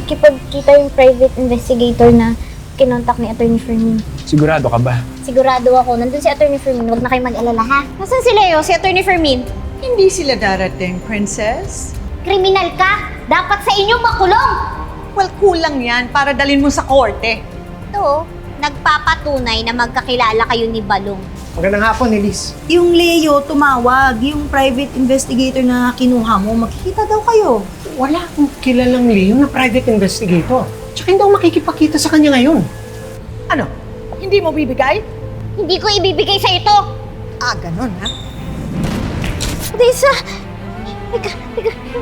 nakikipagkita yung private investigator na kinontak ni Attorney Fermin. Sigurado ka ba? Sigurado ako, nandun si Attorney Fermin. Huwag na kayo mag-alala, ha? Nasaan si Leo, si Attorney Fermin? Hindi sila darating, Princess. Kriminal ka! Dapat sa inyong makulong! Well, kulang yan para dalhin mo sa korte. Ito, nagpapatunay na magkakilala kayo ni Balong. Magandang hapon, Elise. Yung Leo tumawag, yung private investigator na kinuha mo, makikita daw kayo. Wala akong kilalang Leo na private investigator. Tsaka hindi ako makikipagkita sa kanya ngayon. Ano? Hindi mo bibigay? Hindi ko ibibigay sa ito! Ah, ganun ha? Lisa! Teka,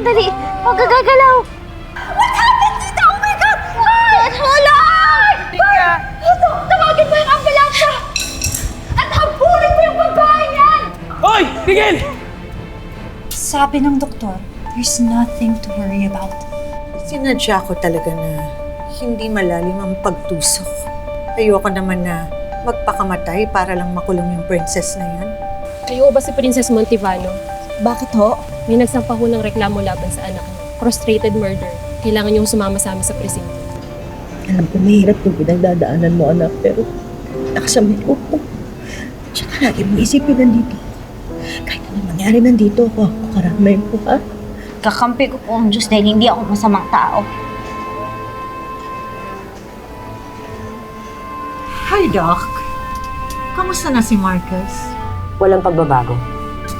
dali. Huwag ka gagalaw. What happened, Tita? Oh my God! Wala! Tika! Tawagin mo yung ambulansya! At habulin mo yung babae niyan! Hoy! Tigil! Sabi ng doktor, there's nothing to worry about. Sinadya ko talaga na hindi malalim ang pagtusok. Ayoko naman na magpakamatay para lang makulong yung princess na yan. Kayo ba si Princess Montivano? Bakit ho? May nagsampa ho ng reklamo laban sa anak niyo. Frustrated murder. Kailangan niyong sumama sa amin sa presinto. Alam ko mahirap yung pinagdadaanan mo, anak, pero nakasamit ko po. Tsaka lagi mo isipin nandito. Kahit ano mangyari nandito ako, karamay ko, ha? Kakampi ko po ang Diyos dahil hindi ako masamang tao. Hi, Doc. Kamusta na si Marcus? Walang pagbabago.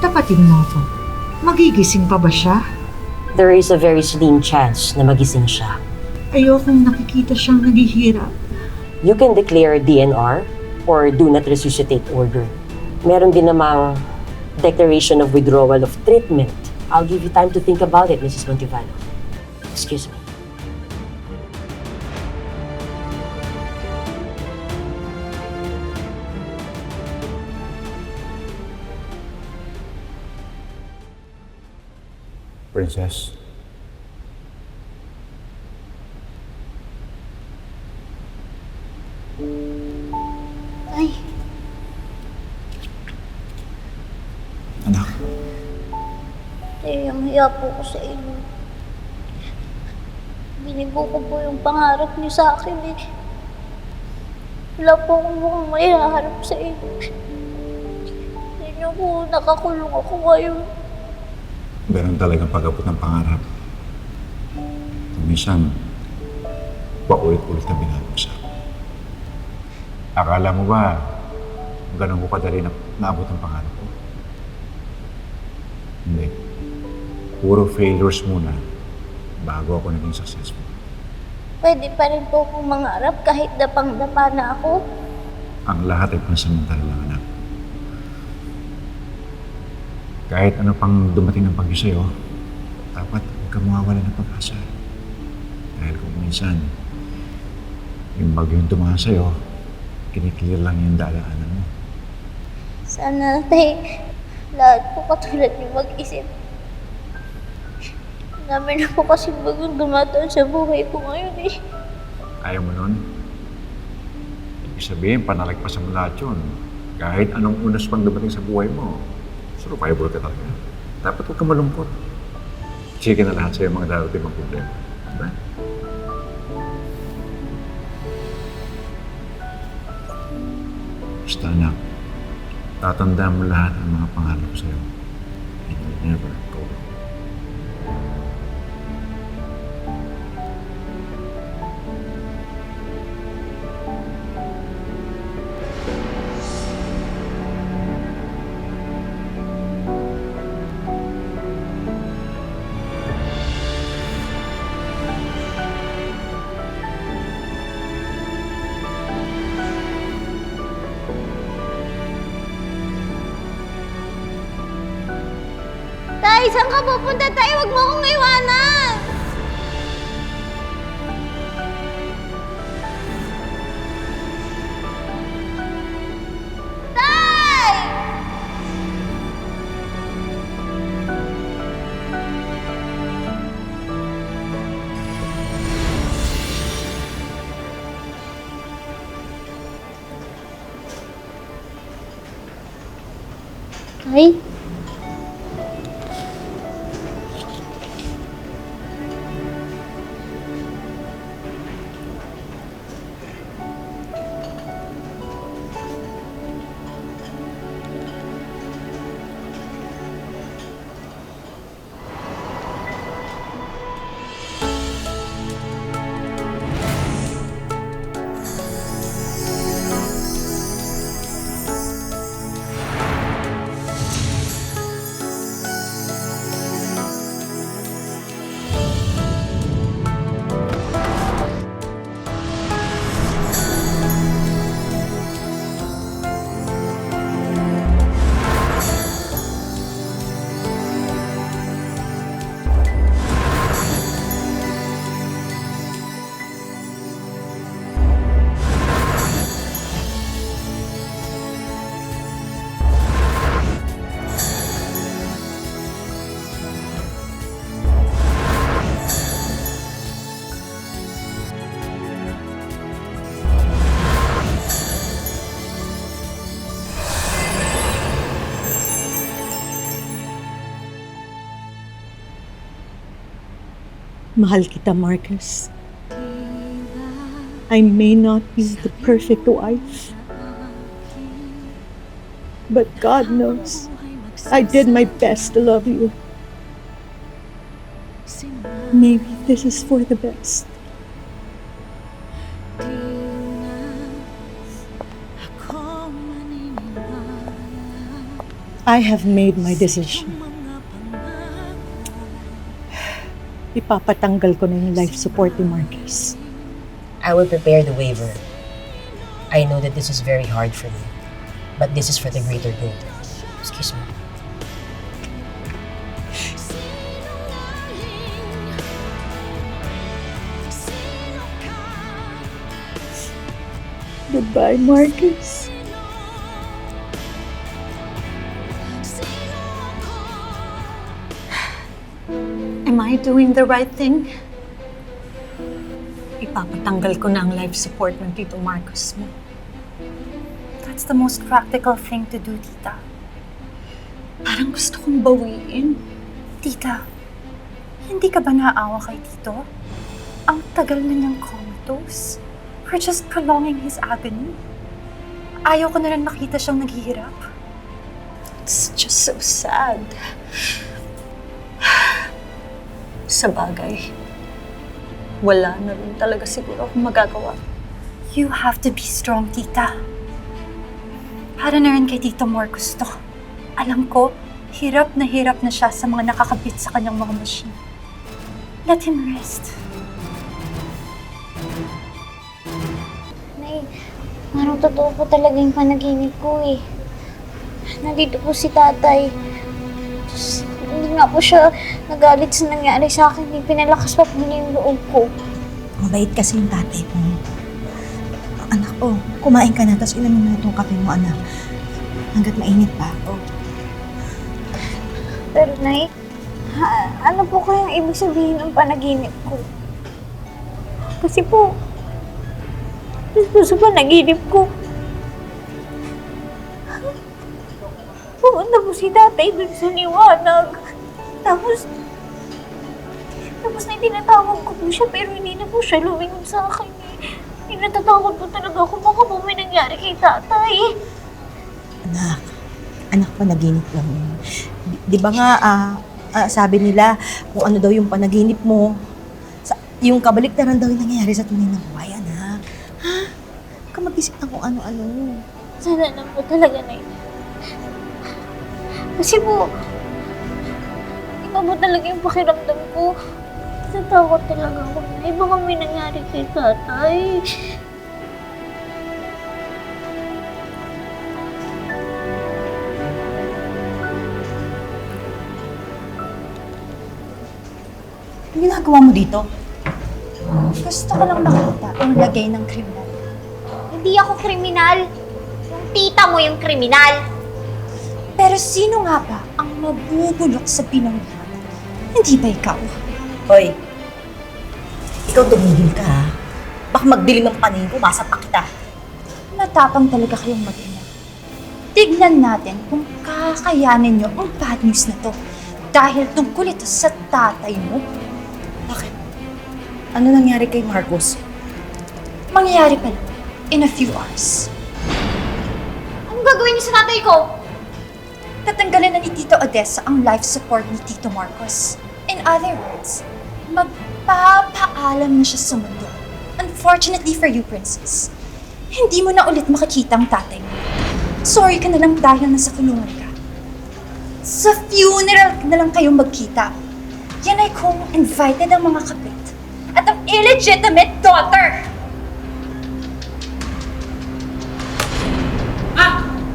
Tapatin mo ako. Magigising pa ba siya? There is a very slim chance na magising siya. Ayokong nakikita siyang naghihirap. You can declare DNR or do not resuscitate order. Meron din namang declaration of withdrawal of treatment. I'll give you time to think about it, Mrs. Montivano. Excuse me. Princess. Ay, Anak. ang hiya po ko sa inyo. Binigo ko po yung pangarap niyo sa akin eh. Wala po akong mukhang maiharap sa inyo. Hindi niyo po nakakulong ako ngayon. Ganun talagang pag-abot ng pangarap. Minsan, paulit-ulit na binabasak. Akala mo ba, ganun ko kadali na naabot ang pangarap ko? Hindi. Puro failures muna bago ako naging successful. Pwede pa rin po akong mangarap kahit dapang-dapa na ako. Ang lahat ay pansamantala lang, anak. Kahit ano pang dumating ng pagyo sa'yo, dapat huwag kang mawawala ng pag-asa. Dahil kung minsan, yung bagyo yung tumahan sa'yo, kiniklear lang yung dadaanan mo. Sana, tay, lahat po katulad niyo mag-isip. Dami na po kasi bagong dumataan sa buhay ko ngayon eh. Ayaw mo nun? Ibig sabihin, panalagpasan mo lahat yun. Kahit anong unas pang dumating sa buhay mo, survivor ka talaga. Dapat huwag ka malungkot. Sige na lahat sa'yo mga darating mga problema. Diba? Basta anak, tatandaan mo lahat ang mga pangarap ko sa'yo. And you'll never go wrong. Tay, saan ka pupunta, tay? Huwag mo akong iwanan! Tay! Tay? Mahal kita, Marcus. I may not be the perfect wife, but God knows I did my best to love you. Maybe this is for the best. I have made my decision. Ipapatanggal ko na yung life support ni Marcus. I will prepare the waiver. I know that this is very hard for you, but this is for the greater good. Excuse me. Goodbye, Marcus. Am I doing the right thing? Ipapatanggal ko na ang life support ng Tito Marcus mo. That's the most practical thing to do, Tita. Parang gusto kong bawiin. Tita, hindi ka ba naaawa kay Tito? Ang tagal na niyang comatose. We're just prolonging his agony. Ayaw ko na rin makita siyang naghihirap. It's just so sad. Sa bagay, wala na rin talaga siguro akong magagawa. You have to be strong, Tita. Para na rin kay Tito Marcus to. Alam ko, hirap na siya sa mga nakakabit sa kanyang mga machine. Let him rest. Nay, parang totoo po talaga yung panaginip ko eh. Nandito po si tatay. Tapos, hindi nga po siya nagalit sa nangyari sa akin. Pinalakas pa po niya yung loob ko. Mabait kasi yung tatay mo. Anak, kumain ka na, tapos ilan mo na itong kape mo, anak. Hanggat mainit pa. Pero Nay, ano po kayang ibig sabihin ng panaginip ko? Kasi po sa panaginip ko, pumunta po si tatay dun sa liwanag. Tapos na tinatawag ko po siya pero hindi na po siya lumingon sa akin eh. Natatakot po talaga ako baka po may nangyari kay tatay. Anak, panaginip lang yun. Di ba nga, sabi nila kung ano daw yung panaginip mo, yung kabaliktaran daw yung nangyayari sa tunay na buhay, anak. Ha? Huwag ka mag-isip ng kung ano-ano. Sana lang po talaga na yun. Kasi po, iba po talaga yung pakiramdam ko. Natatakot talaga ako na baka may nangyari kay tatay. Ano ginagawa mo dito? Gusto ko lang makita ang lagay ng kriminal. Hindi ako kriminal. Yung tita mo yung kriminal. Pero sino nga ba ang mabubulok sa pinanggalan? Hindi ba ikaw? Hoy, ikaw tumigil ka ha. Baka magdilim ang paningin ko, masapak kita. Matapang talaga kayong mag-ina. Tignan natin kung kakayanin nyo ang bad news na to. Dahil tungkol ito sa tatay mo. Bakit? Ano nangyari kay Marcos? Mangyayari pa lang in a few hours. Anong gagawin niyo sa tatay ko? Tatanggalin na ni Tito Odessa ang life support ni Tito Marcos. In other words, magpapaalam na siya sa mundo. Unfortunately for you, Princess, hindi mo na ulit makikita ang tatay mo. Sorry ka na lang dahil nasa kulungan ka. Sa funeral na lang kayong magkita. Yan ay kung invited ang mga kapit at ang illegitimate daughter.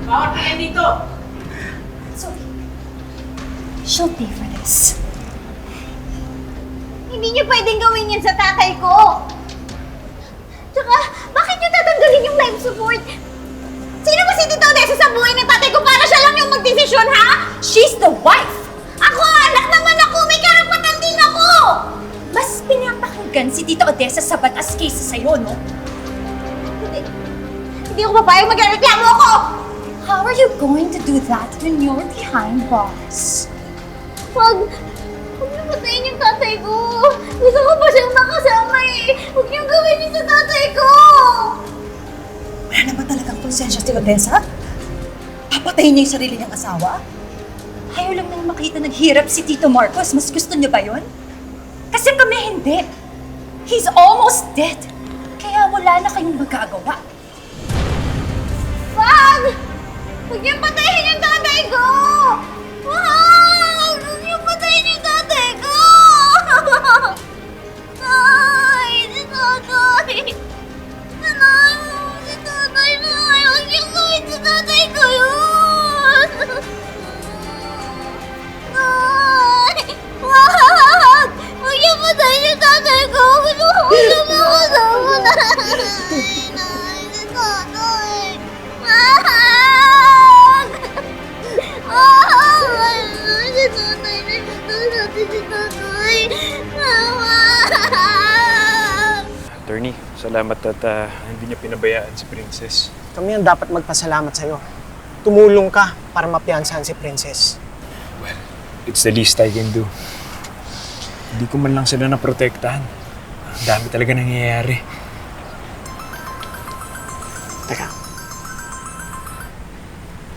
Bawal ka dito! So, she'll pay for this. Hindi niyo pwedeng gawin yan sa tatay ko. Tsaka, bakit niyo tatanggalin yung life support? Sino ba si Tito Odessa sa buhay ng tatay ko para siya lang yung magdesisyon, ha? She's the wife! Ako, anak naman ako! May karapatan din ako! Mas pinapakinggan si Tito Odessa sa batas kaysa sa'yo, no? Hindi ako papayag magreklamo ako! How are you going to do that when you're behind bars? Huwag napatayin yung tatay ko! Gusto ko pa siyang makasama eh. Huwag niyong gawin niyo sa tatay ko! Wala naman talagang konsensya si Odessa? Papatayin niya yung sarili niyang asawa? Ayaw lang nang makita naghirap si Tito Marcos. Mas gusto niyo ba yun? Kasi kami hindi. He's almost dead. Kaya wala na kayong magagawa. Wag! Huwag niyong patayin yung tatay ko! Wag! Huwag niyong patayin yung tatay ko! Ay, si tatay! Nanay! Si tatay, nanay! Huwag niyong gawin sa tatay ko yun! Nay! Wag! Huwag niyong patayin yung tatay ko! Gusto ko lang makasama na! Nay! Si tatay! Wag! Wag! Si tatay! Si tatay! Wag! Attorney, salamat at hindi niya pinabayaan si Princess. Kami ang dapat magpasalamat sa'yo. Tumulong ka para mapiansahan si Princess. Well, it's the least I can do. Hindi ko man lang sila naprotektahan. Ang dami talaga nangyayari. Teka.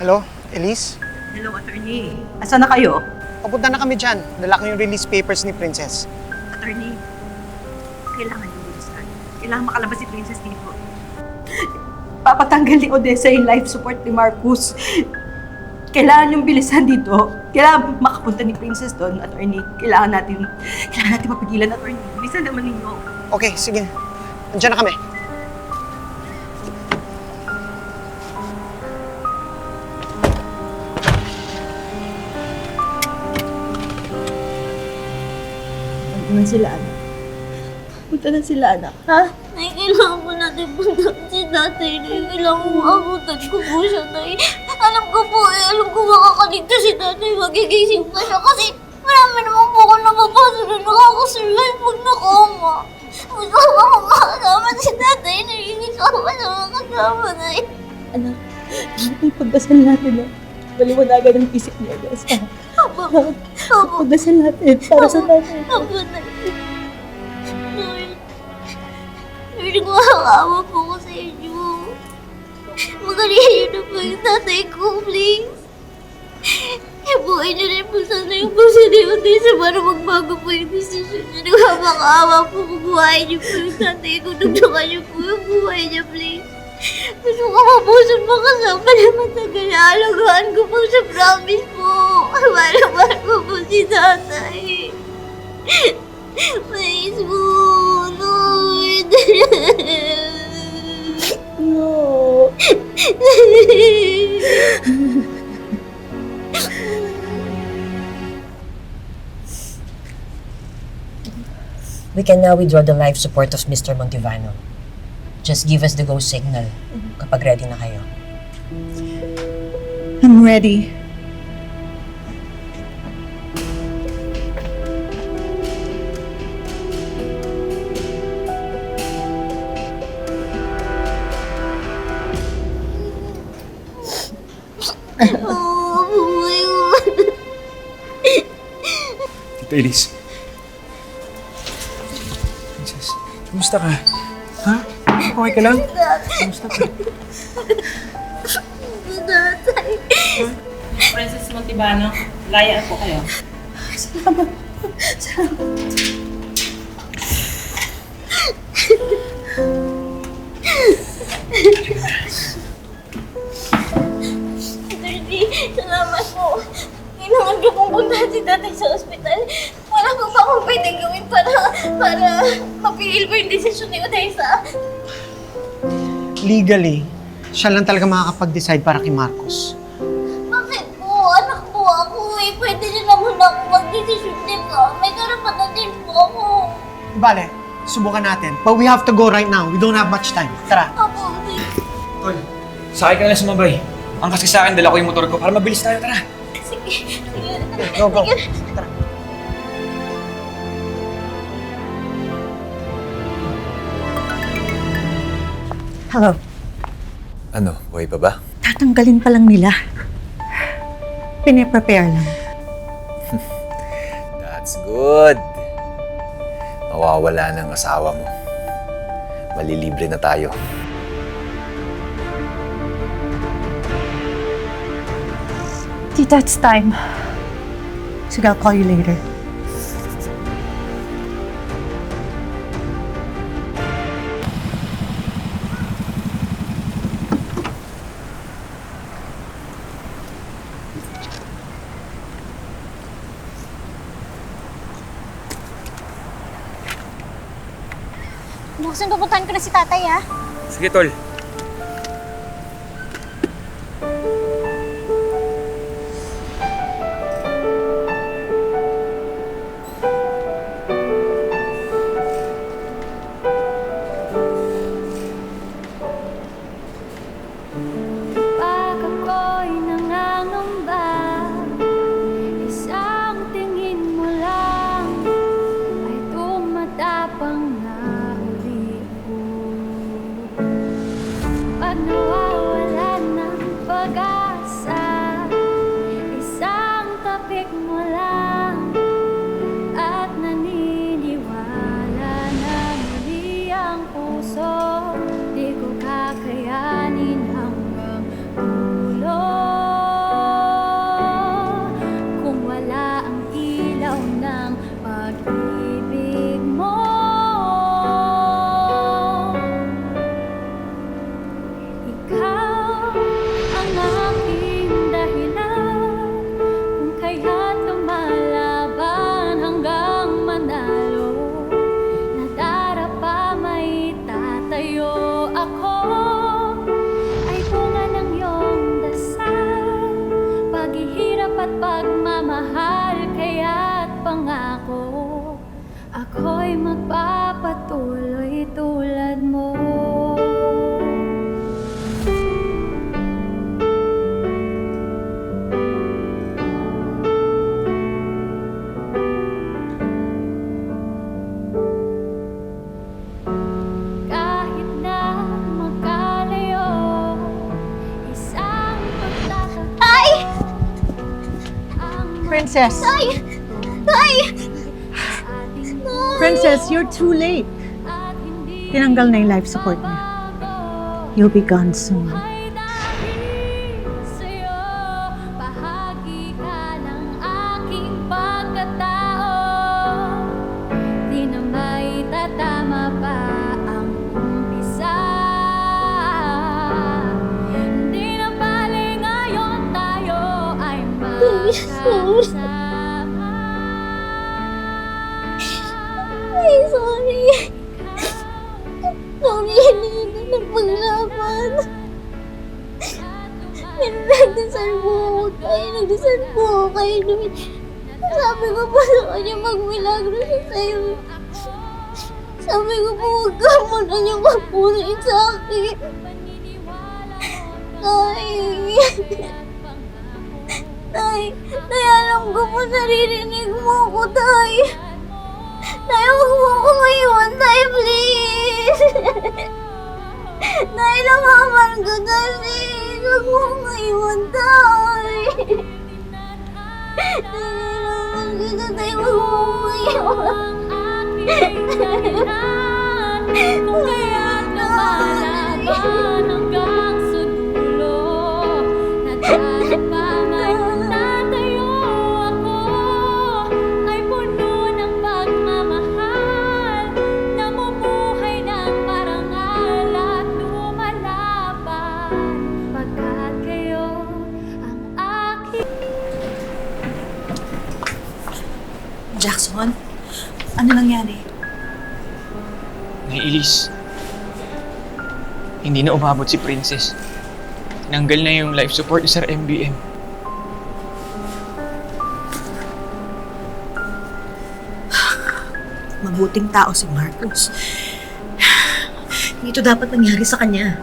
Hello, Elise? Hello, attorney. Asa na kayo? Papunta na kami dyan. Dala ko yung release papers ni Princess. Attorney, kailangan yung bilisan. Kailangan makalabas si Princess dito. Papatanggal ni Odessa yung life support ni Marcus. Kailangan yung bilisan dito. Kailangan makapunta ni Princess doon, attorney. Kailangan natin mapigilan, attorney. Bilisan naman ninyo. Okay, sige. Nandiyan na kami. Punta na sila, anak. Punta na sila, anak. Ha? Nay, kailangan ko natin punta si tatay. Nay, kailangan ko abutan ko po siya, Nay. Alam ko makakaligtas si tatay. Magigising pa siya kasi marami naman po ako napapasok na nakakasurvive pag nakoma. Gusto ko makakasama si tatay. Narinig ako na makakasama, Nay. Anak, ipagdasal natin, ha? Maliwanagan ang isip ni Odessa. Opo. Ipagdasal natin para sa tatay. Opo, Nay. Lord, nakakaawa po ko sa inyo. Magaling niyo na po yung tatay ko, please. Ibuhay niyo rin po sana yung puso ni Odessa para magbago po yung desisyon niya. Nakakaawa po kung buhayin niyo po yung tatay ko. Nagdakan niyo po yung buhay niya, please. Gusto ko mapuson makasama na matagal. Alagaan ko po sa promise po. Mahal ko po si tatay. Please po, Lord. No. We can now withdraw the life support of Mr. Montivano. Just give us the go signal kapag ready na kayo. I'm ready. Tita Elise. Princess, kumusta ka? Ha? Okay ka lang? Kumusta ka? Tatay. Princess Montibano, layaan po kayo. Salamat. Attorney, salamat po. Kailangan ko pong puntahan si tatay sa ospital. Wala po ba akong pwedeng gawin para mapigil ko yung desisyon ni Odessa? Legally, siya lang talaga makakapag-decide para kay Marcos. Bakit po? Anak po ako eh. Pwede niyo naman ako mag-desisyon, di ba? May karapatan din po ako. Bale, subukan natin. But we have to go right now. We don't have much time. Tara. Opo, Tol, sakay ka na lang sumabay. Ang kasi sa akin, dala ko yung motor ko para mabilis tayo. Tara. sige. Go, go. Tara. Hello. Ano, buhay pa ba? Tatanggalin pa lang nila. Pine-prepare lang. That's good. mawawala ng asawa mo. Malilibre na tayo. Tita, it's time. Sige, I'll call you later. Bukas pupuntahan ko na si tatay, ha? Sige, tol. Pag ako'y nangangamba, isang tingin mo lang ay tumatapang na uli ko. Pag nawawalan ng pag-asa, isang tapik mo lang at naniniwala na muli ang puso. Di ko kakayanin hanggang dulo kung wala ang ilaw ng pag-ibig mo. Ikaw ang aking dahilan kung kaya't lumalaban hanggang manalo. Nadarapa may tatayo ako, ay bunga ng iyong dasal, paghihirap at pagmamahal, kaya't pangako ako'y magpapatuloy tulad mo. Kahit na magkalayo, isang pagtatag. Ay! Princess! Ay! Ay! Princess, you're too late. Tinanggal na yung life support niya. You'll be gone soon. Sa'yo, bahagi ka ng aking pagkatao. Di na may tatama pa ang umpisa. Hindi na bali ngayon tayo ay magkasama. Ay, sorry. Sorry, hindi na napaglaban. Nagdasal po ako tayo. Nagdasal po ako kayo namin. Sabi ko po sa kanya magmilagro siya sa'yo. Sabi ko po huwag ka muna niya magpunin sa akin. Tay, alam ko po naririnig mo ako, Tay. Tay, huwag mo ako maiwan, Tay, please. Tay, namaman ko, Tay, please. Huwag mo ako maiwan, Tay. Namaman ko, Tay, huwag mo ako maiwan. Kung kaya't lumalaban hanggang sa dulo, nadarapa may tatayo ako, ay puno ng pagmamahal, namumuhay ng parangal at lumalaban, pagkat kayo ang aking. Jackson, ano nangyari? Elise, hindi na umabot si Princess. Tinanggal na yung life support sa MBM. Mabuting tao si Marcos. Hindi ito dapat nangyari sa kanya.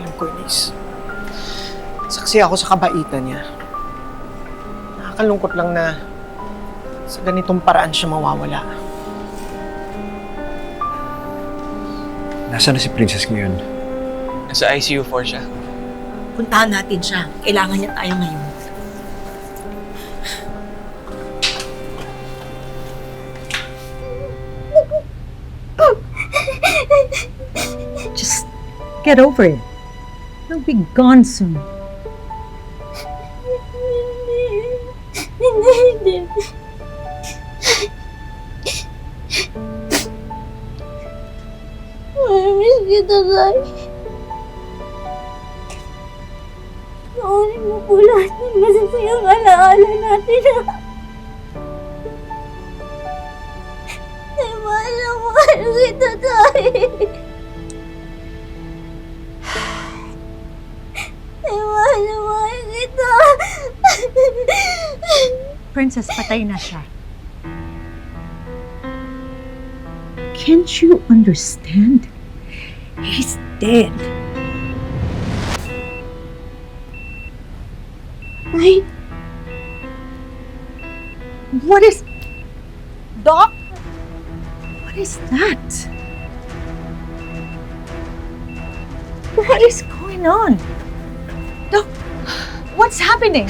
Alam ko, Elise. Saksi ako sa kabaitan niya. Nakakalungkot lang na sa ganitong paraan siya mawawala. Nasaan na si Princess ngayon? Nasa ICU 4 siya. Puntahan natin siya. Kailangan niya tayo ngayon. Get over it. He'll be gone soon. Hindi. Miss kita, Tay. Naunin mo po lahat ng masasayang alaala natin. Tay, mahal na mahal kita, Tay. Tay, mahal na mahal kita. Princess, patay na siya. Can't you understand? He's dead. Tay, What is... Doc? What is that? What is going on? Doc, what's happening?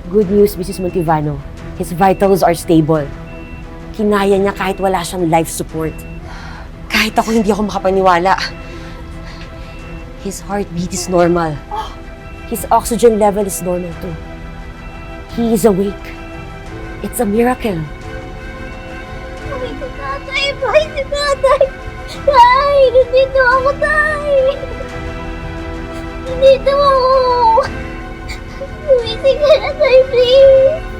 Good news, Mrs. Montivano. His vitals are stable. Kinaya niya kahit wala siyang life support. Kahit ako hindi ako makapaniwala. His heartbeat is normal. His oxygen level is normal too. He is awake. It's a miracle. Uy, si Tatay! Bye, si Tatay! Tay! Nandito ako, Tay! Nandito ako! Umisig ka na, Tay, please!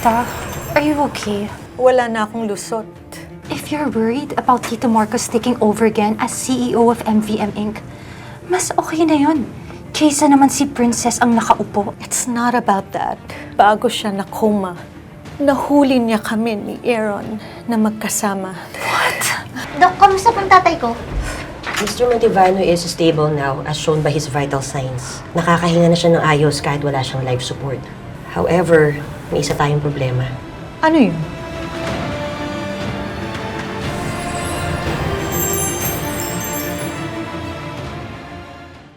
Tita, are you okay? Wala na akong lusot. If you're worried about Tito Marcos taking over again as CEO of MVM Inc., mas okay na yun. Kaysa naman si Princess ang nakaupo. It's not about that. Bago siya na-coma, nahuli niya kami ni Aaron na magkasama. Dok, kamusta pang tatay ko? Mr. Montivano is stable now as shown by his vital signs. Nakakahinga na siya ng ayos kahit wala siyang life support. However, may isa tayong problema. Ano yun?